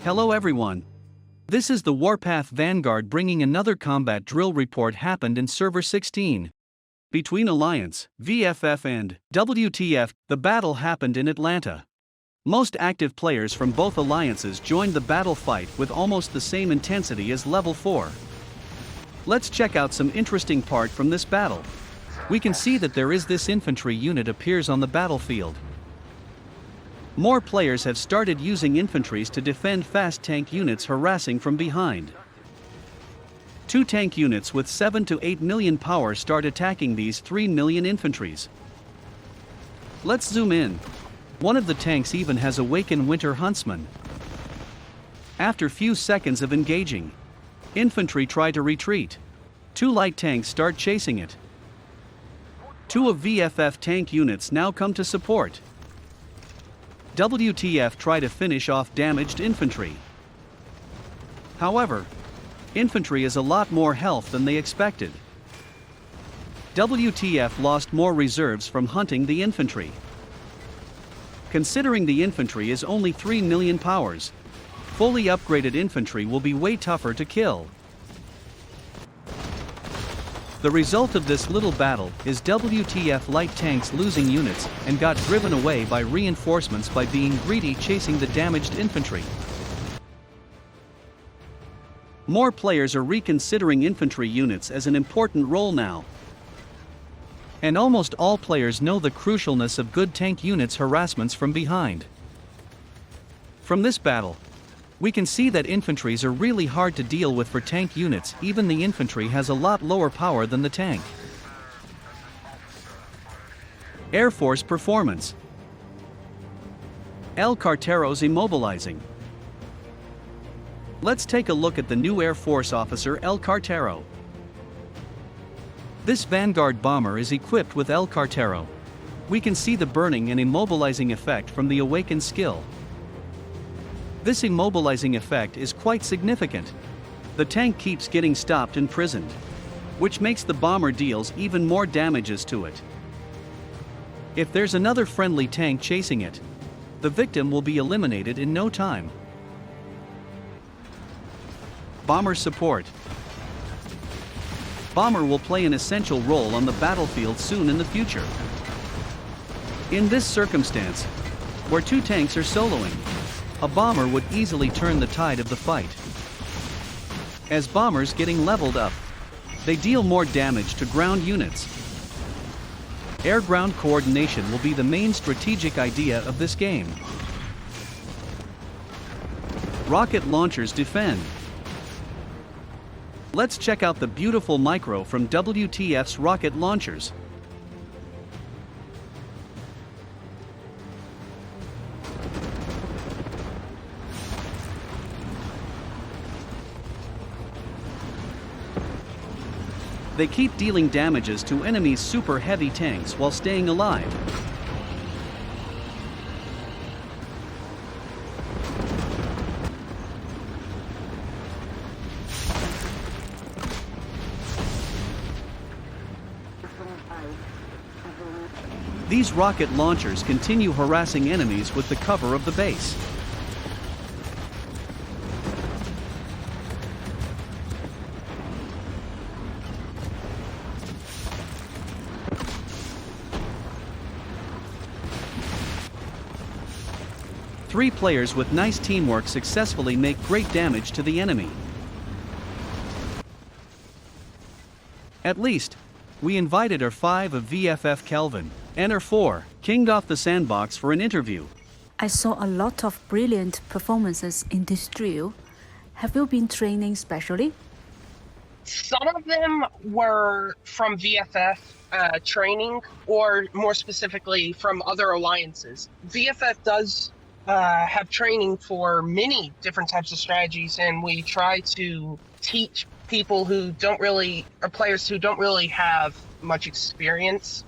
Hello everyone. This is the Warpath Vanguard bringing another combat drill report happened in Server 16. Between Alliance, VFF and WTF, the battle happened in Atlanta. Most active players from both alliances joined the battle fight with almost the same intensity as Level 4. Let's check out some interesting part from this battle. We can see that there is this infantry unit appears on the battlefield. More players have started using infantries to defend fast tank units harassing from behind. 2 tank units with 7 to 8 million power start attacking these 3 million infantries. Let's zoom in. One of the tanks even has a Waken Winter Huntsman. After few seconds of engaging, infantry try to retreat. 2 light tanks start chasing it. 2 of VFF tank units now come to support. WTF try to finish off damaged infantry. However, infantry is a lot more health than they expected. WTF lost more reserves from hunting the infantry. Considering the infantry is only 3 million powers, fully upgraded infantry will be way tougher to kill. The result of this little battle is WTF light tanks losing units and got driven away by reinforcements by being greedy chasing the damaged infantry. More players are reconsidering infantry units as an important role now. And almost all players know the crucialness of good tank units harassments from behind. From this battle, we can see that infantries are really hard to deal with for tank units. Even the infantry has a lot lower power than the tank. Air Force performance. El Cartero's immobilizing. Let's take a look at the new Air Force officer El Cartero. This Vanguard bomber is equipped with El Cartero. We can see the burning and immobilizing effect from the awakened skill. This immobilizing effect is quite significant. The tank keeps getting stopped and imprisoned, which makes the bomber deals even more damages to it. If there's another friendly tank chasing it, the victim will be eliminated in no time. Bomber support. Bomber will play an essential role on the battlefield soon in the future. In this circumstance, where 2 tanks are soloing, a bomber would easily turn the tide of the fight. As bombers getting leveled up, they deal more damage to ground units. Air-ground coordination will be the main strategic idea of this game. Rocket launchers defend. Let's check out the beautiful micro from WTF's rocket launchers. They keep dealing damages to enemies' super heavy tanks while staying alive. These rocket launchers continue harassing enemies with the cover of the base. Three players with nice teamwork successfully make great damage to the enemy. At least, we invited our 5 of VFF Kelvin and our 4 kinged off the sandbox for an interview. I saw a lot of brilliant performances in this drill. Have you been training specially? Some of them were from VFF training, or more specifically from other alliances. VFF does have training for many different types of strategies, and we try to teach people who don't really, or players who don't really have much experience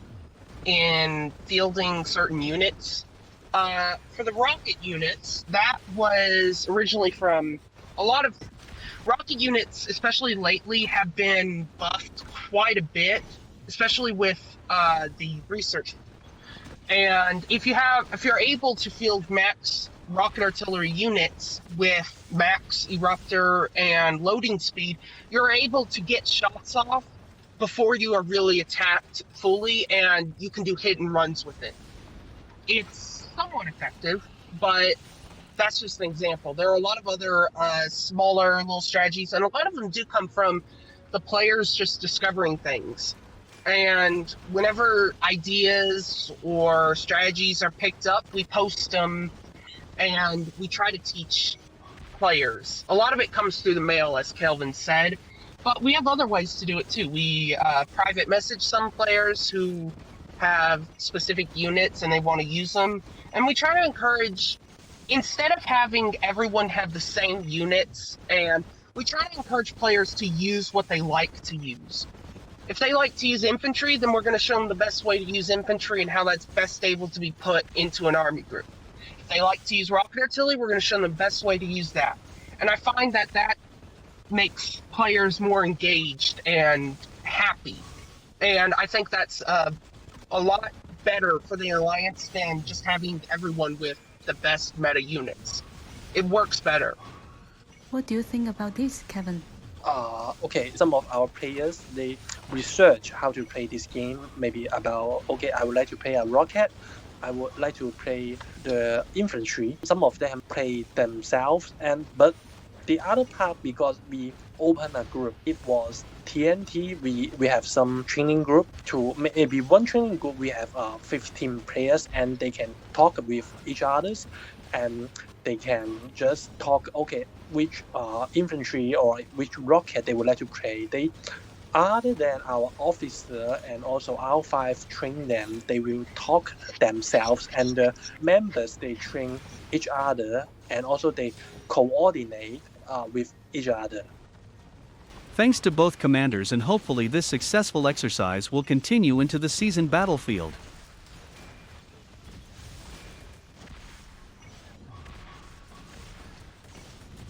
in fielding certain units. For the rocket units, that was originally from a lot of rocket units, especially lately, have been buffed quite a bit, especially with the research. And if you're able to field max rocket artillery units with max eruptor and loading speed, you're able to get shots off before you are really attacked fully, and you can do hit and runs with it. It's somewhat effective, but that's just an example. There are a lot of other smaller little strategies, and a lot of them do come from the players just discovering things. And whenever ideas or strategies are picked up, we post them and we try to teach players. A lot of it comes through the mail, as Kelvin said, but we have other ways to do it too. We private message some players who have specific units and they want to use them, and we try to encourage, instead of having everyone have the same units, and we try to encourage players to use what they like to use. If they like to use infantry, then we're going to show them the best way to use infantry and how that's best able to be put into an army group. If they like to use rocket artillery, we're going to show them the best way to use that. And I find that that makes players more engaged and happy. And I think that's a lot better for the Alliance than just having everyone with the best meta units. It works better. What do you think about this, Kevin? Okay, some of our players, they research how to play this game, maybe about, okay, I would like to play a rocket, I would like to play the infantry. Some of them play themselves, but the other part, because we open a group, it was TNT, we have some training group, to maybe one training group we have 15 players, and they can talk with each others, and they can just talk, okay, which infantry or which rocket they would like to play. They, other than our officer and also R5 train them, they will talk themselves, and the members, they train each other, and also they coordinate with each other. Thanks to both commanders, and hopefully this successful exercise will continue into the season battlefield.